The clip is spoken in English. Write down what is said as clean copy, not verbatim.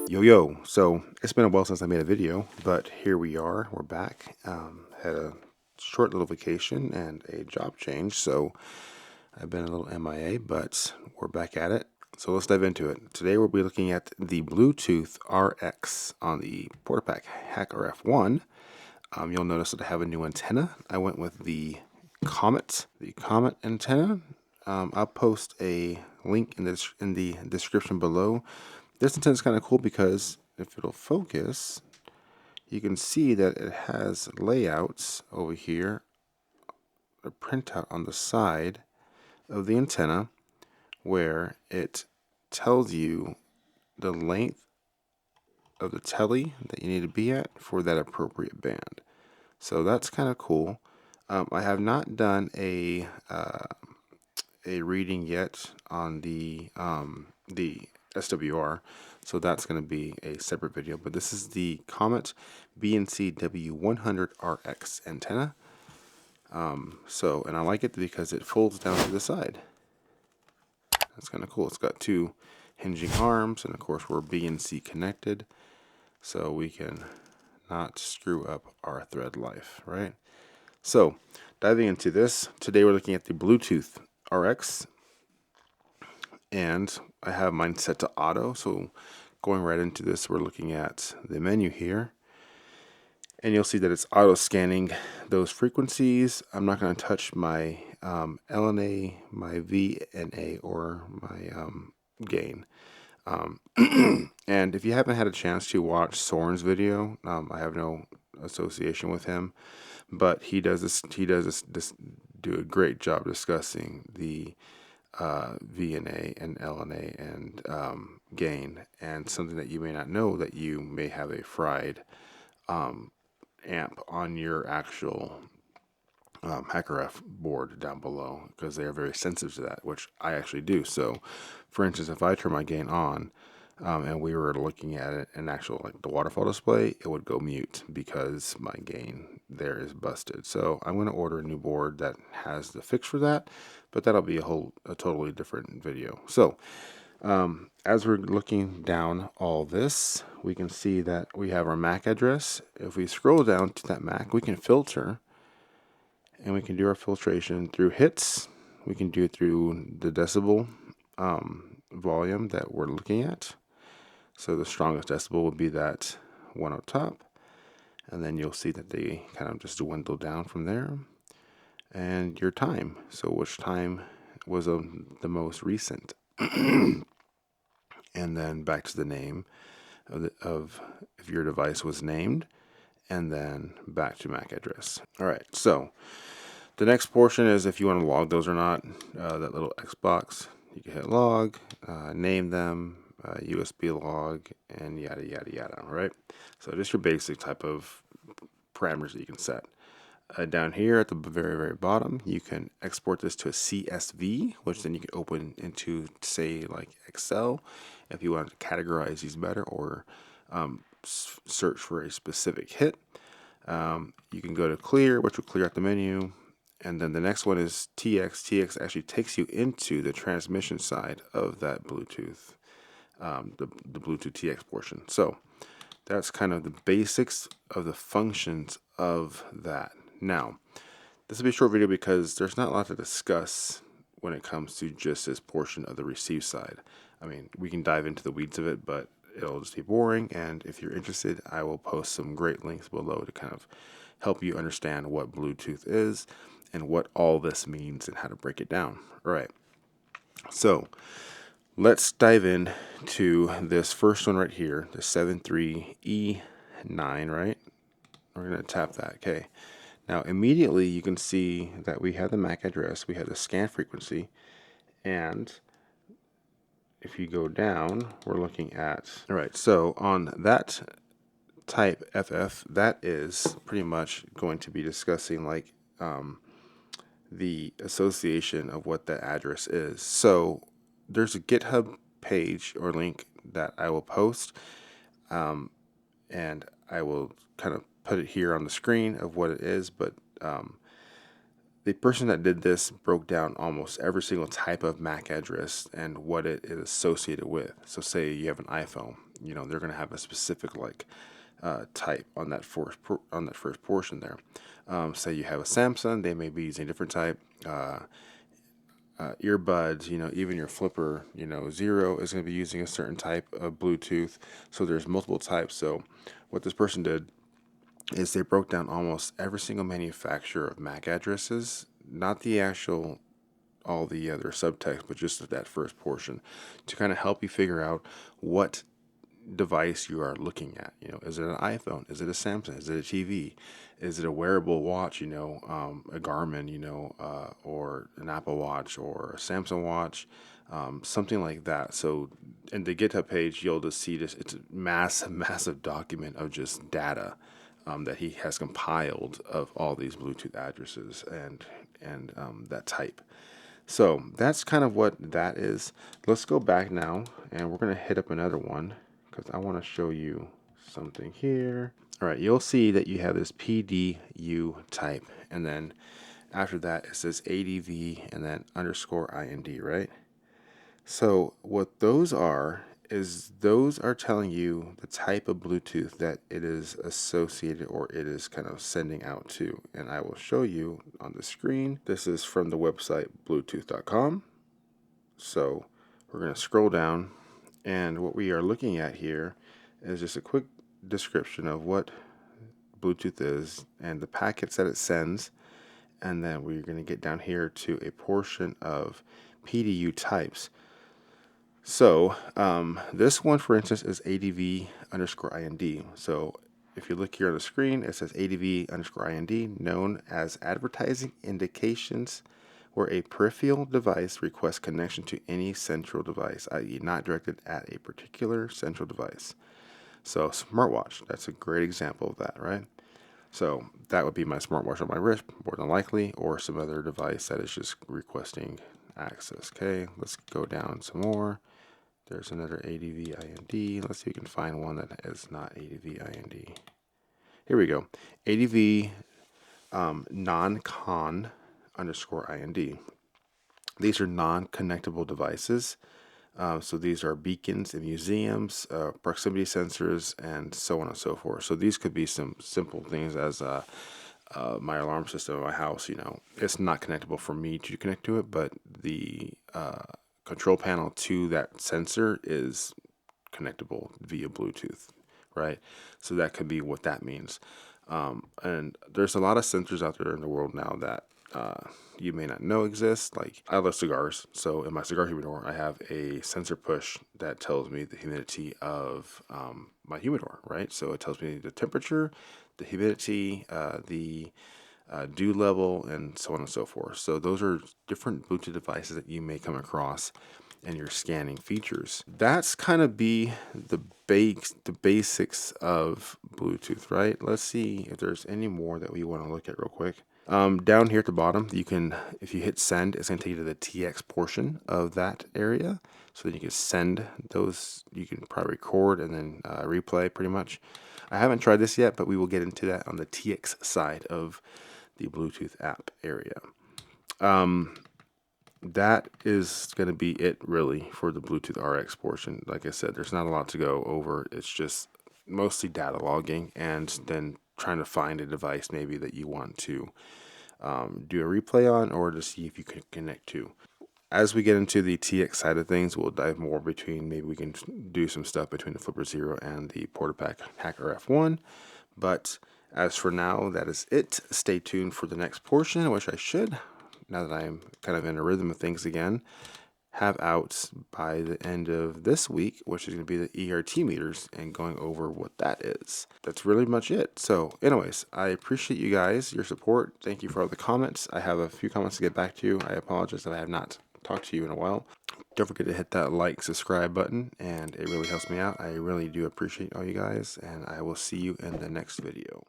Yo, so it's been a while since I made a video, but here we are, we're back. Had a short little vacation and a job change, so I've been a little MIA, but we're back at it. So let's dive into it. Today we'll be looking at the Bluetooth RX on the Portapack H2 Ble. You'll notice that I have a new antenna. I went with the Comet antenna. I'll post a link in the description below. This antenna is kind of cool because if it'll focus, you can see that it has layouts over here, a printout on the side of the antenna where it tells you the length of the tele that you need to be at for that appropriate band. So that's kind of cool. I have not done a reading yet on the SWR, so that's going to be a separate video. But this is the Comet BNC W100 RX antenna. And I like it because it folds down to the side. That's kind of cool. It's got two hinging arms, and of course we're BNC connected, so we can not screw up our thread life, right? So diving into this, today we're looking at the Bluetooth RX, and I have mine set to auto. So going right into this, we're looking at the menu here, and you'll see that it's auto scanning those frequencies. I'm not going to touch my LNA, my VNA, or my gain. And if you haven't had a chance to watch Soren's video, I have no association with him, but he does do a great job discussing the VNA and LNA and gain, and something that you may not know, that you may have a fried amp on your actual HackerF board down below, because they are very sensitive to that, which I actually do. So for instance, if I turn my gain on and we were looking at it in actual, like the waterfall display, it would go mute because my gain there is busted. So I'm going to order a new board that has the fix for that, but that'll be a totally different video. So as we're looking down all this, we can see that we have our MAC address. If we scroll down to that MAC, we can filter, and we can do our filtration through hits. We can do it through the decibel volume that we're looking at. So the strongest decibel would be that one up top, and then you'll see that they kind of just dwindle down from there. And your time, so which time was the most recent. And then back to the name of if your device was named, and then back to MAC address. All right, so the next portion is if you want to log those or not. That little X box, you can hit log, name them, USB log, and yada yada yada. All right, so just your basic type of parameters that you can set. Down here at the very, very bottom, you can export this to a CSV, which then you can open into, say, like Excel, if you want to categorize these better, or search for a specific hit. You can go to clear, which will clear out the menu, and then the next one is TX. TX actually takes you into the transmission side of that Bluetooth, the Bluetooth TX portion. So that's kind of the basics of the functions of that. Now, this will be a short video because there's not a lot to discuss when it comes to just this portion of the receive side. I mean, we can dive into the weeds of it, but it'll just be boring. And if you're interested, I will post some great links below to kind of help you understand what Bluetooth is and what all this means and how to break it down. All right. So let's dive in to this first one right here, the 73E9, right? We're going to tap that. Okay. Now, immediately you can see that we have the MAC address, we have the scan frequency, and if you go down, we're looking at, all right, so on that type FF, that is pretty much going to be discussing like the association of what that address is. So there's a GitHub page or link that I will post, and I will kind of put it here on the screen of what it is, but the person that did this broke down almost every single type of MAC address and what it is associated with. So say you have an iPhone, they're going to have a specific type on that first portion there. Say you have a Samsung, they may be using a different type. Earbuds, even your flipper, Zero is going to be using a certain type of Bluetooth. So there's multiple types. So what this person did is they broke down almost every single manufacturer of MAC addresses, not the actual all the other subtext, but just that first portion, to kind of help you figure out what device you are looking at. Is it an iPhone? Is it a Samsung? Is it a TV? Is it a wearable watch? A Garmin, or an Apple Watch or a Samsung Watch, something like that. So in the GitHub page, you'll just see this. It's a massive document of just data that he has compiled of all these Bluetooth addresses and that type. So that's kind of what that is. Let's go back now, and we're going to hit up another one because I want to show you something here. All right, you'll see that you have this PDU type, and then after that it says ADV and then _IND, right? So what those are is those are telling you the type of Bluetooth that it is associated or it is kind of sending out to. And I will show you on the screen. This is from the website bluetooth.com. So we're going to scroll down, and what we are looking at here is just a quick description of what Bluetooth is and the packets that it sends. And then we're going to get down here to a portion of PDU types. So this one, for instance, is ADV _IND. So if you look here on the screen, it says ADV _IND, known as advertising indications where a peripheral device requests connection to any central device, i.e. not directed at a particular central device. So smartwatch, that's a great example of that, right? So that would be my smartwatch on my wrist, more than likely, or some other device that is just requesting access. Okay, let's go down some more. There's another ADV IND. Let's see if we can find one that is not ADV IND. Here we go. ADV non-con _IND. These are non-connectable devices. So these are beacons in museums, proximity sensors, and so on and so forth. So these could be some simple things as my alarm system in my house. It's not connectable for me to connect to it, but the control panel to that sensor is connectable via Bluetooth, right? So that could be what that means. And there's a lot of sensors out there in the world now that you may not know exist. Like, I love cigars, so in my cigar humidor I have a sensor push that tells me the humidity of my humidor, right? So it tells me the temperature, the humidity, the dew level, and so on and so forth. So those are different Bluetooth devices that you may come across in your scanning features. That's kind of be the basics of Bluetooth, right? Let's see if there's any more that we want to look at real quick. Down here at the bottom, you can, if you hit send, it's going to take you to the TX portion of that area. So then you can send those, you can probably record and then replay pretty much. I haven't tried this yet, but we will get into that on the TX side of the Bluetooth app area. That is going to be it really for the Bluetooth RX portion. Like I said, there's not a lot to go over. It's just mostly data logging and then trying to find a device maybe that you want to do a replay on or to see if you can connect to. As we get into the TX side of things, we'll dive more between, maybe we can do some stuff between the Flipper Zero and the Portapack H2 But as for now, that is it. Stay tuned for the next portion. I wish I should, now that I'm kind of in a rhythm of things again, have out by the end of this week, which is going to be the ERT meters and going over what that is. That's really much it. So anyways, I appreciate you guys, your support. Thank you for all the comments. I have a few comments to get back to you. I apologize if I have not talked to you in a while. Don't forget to hit that like, subscribe button, and it really helps me out. I really do appreciate all you guys, and I will see you in the next video.